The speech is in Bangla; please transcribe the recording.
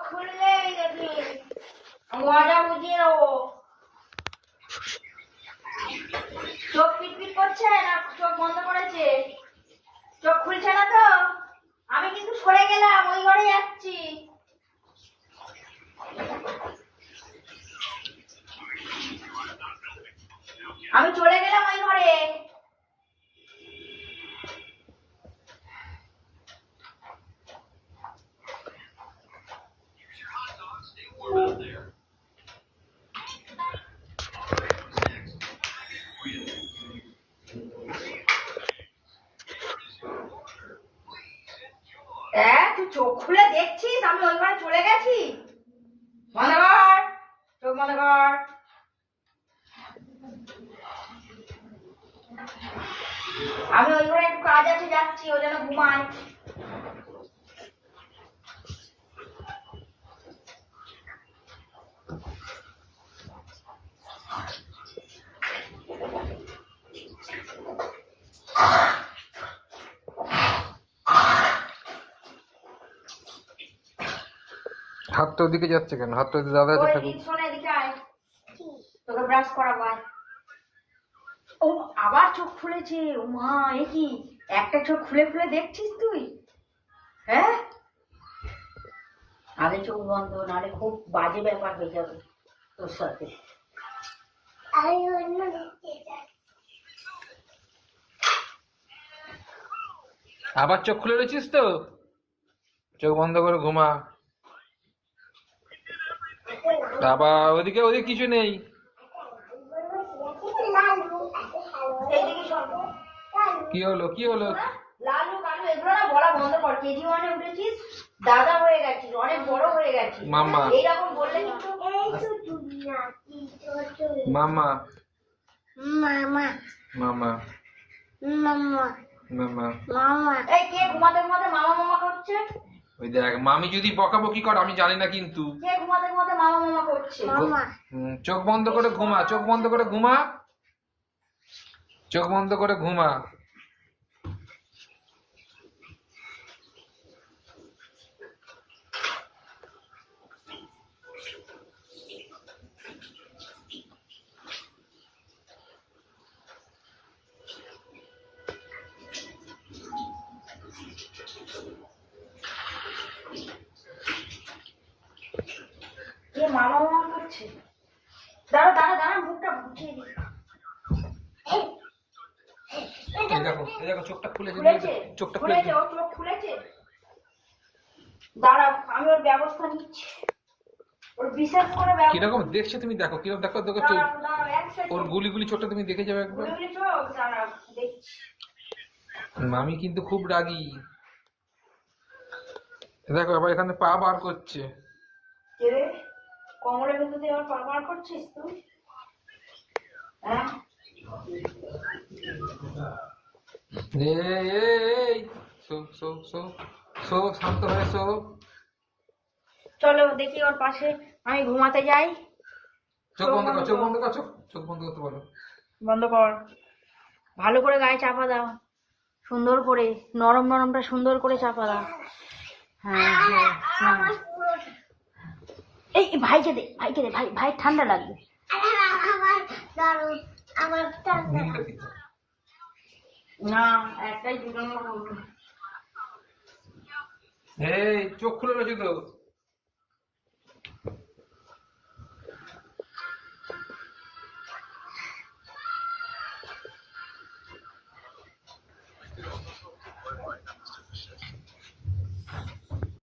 খুললেই দেখি মজা বুঝিয়ে দেবো। চোখ পিটপিট করছে না চোখ বন্ধ করেছে? চোখ খুলছে না তো? আমি কিন্তু সরে গেলাম, ওই ঘরে যাচ্ছি। আমি চলে গেলাম ওই ঘরে। তুই চোখ খুলে দেখছিস আমি ওই ঘরে চলে গেছি? বন্ধ কর, চোখ বন্ধ কর। আমি ওই ঘরে একটু কাজ আছে, যাচ্ছি, ও যেন ঘুমায়। হাতটা ওদিকে যাচ্ছে কেন? হাতটা ওদিকে দাদা আছে থাকুক। শোন এদিকে আয়, তোকে ব্রাশ করাবো আয়। ও আবার চোখ খুলেছে। ও মা, এ কি একটা চোখ খুলে খুলে দেখছিস তুই? হ্যাঁ, আগে চোখ বন্ধ, নাহলে খুব বাজে ব্যাপার হয়ে যাবে তোর সাথে। আবার চোখ খুলে রয়েছিস তো? চোখ বন্ধ করে ঘুমা। আবার ওদিকে ওদিকে কিছু নেই। কি হলো কি হলো? লালু কালু এগুলো না বলা বন্ধ কর। কেজি ওয়ানে উঠেছিস, দাদা হয়ে গেছিস, অনেক বড় হয়ে গেছিস। মামা এইরকম বললে কিন্তু মামা মামা মামা মামা মামা মামা। এই কে ঘুমাতে ঘুমাতে মামা মামা করছে? ওই দেখ, মামি যদি বকাবকি করে আমি জানি না, কিন্তু কে ঘুমাতে ঘুমাতে মামা মামা করছে? মামা। চোখ বন্ধ করে ঘুমা, চোখ বন্ধ করে ঘুমা, চোখ বন্ধ করে ঘুমা। কে মামা মামা করছে? দাঁড়া দাঁড়া দাঁড়া, মুখটা বুঝিয়ে দিই। এই দেখো এই দেখো, চোখটা খুলেছে, খুলেছে, চোখটা খুলেছে, খুলেছে। ও চোখ খুলেছে। দাঁড়া, আমি ওর ব্যবস্থা নিচ্ছি। ওর বিশেষ করে কিরকম দেখছে তুমি দেখো, কিরকম দেখো দেখো চোখ, ওর গুলি গুলি চোখটা তুমি দেখে যাবে একবার। মামি কিন্তু খুব রাগী। দেখো আবার এখানে পা বার করছে। কমলের ভেতর দিয়ে আবার পা বার করছিস তুই? হ্যাঁ, এই সো সো সো সো, শান্ত হয়ে সো। চলো দেখি ওর পাশে আমি ঘুমাতে যাই। চোখ বন্ধ কর, চোখ বন্ধ কর, চোখ বন্ধ করতে বলো। বন্ধ কর, ভালো করে গায়ে চাপা দাও, সুন্দর করে, নরম নরমটা সুন্দর করে চাপা দাও। হ্যাঁ হ্যাঁ হ্যাঁ। এই ভাইকে দে, ভাইকে দে, ভাই ভাই ঠান্ডা লাগবে। না, একটাই দুটো। এই চোখ খুলে রয়েছে তো।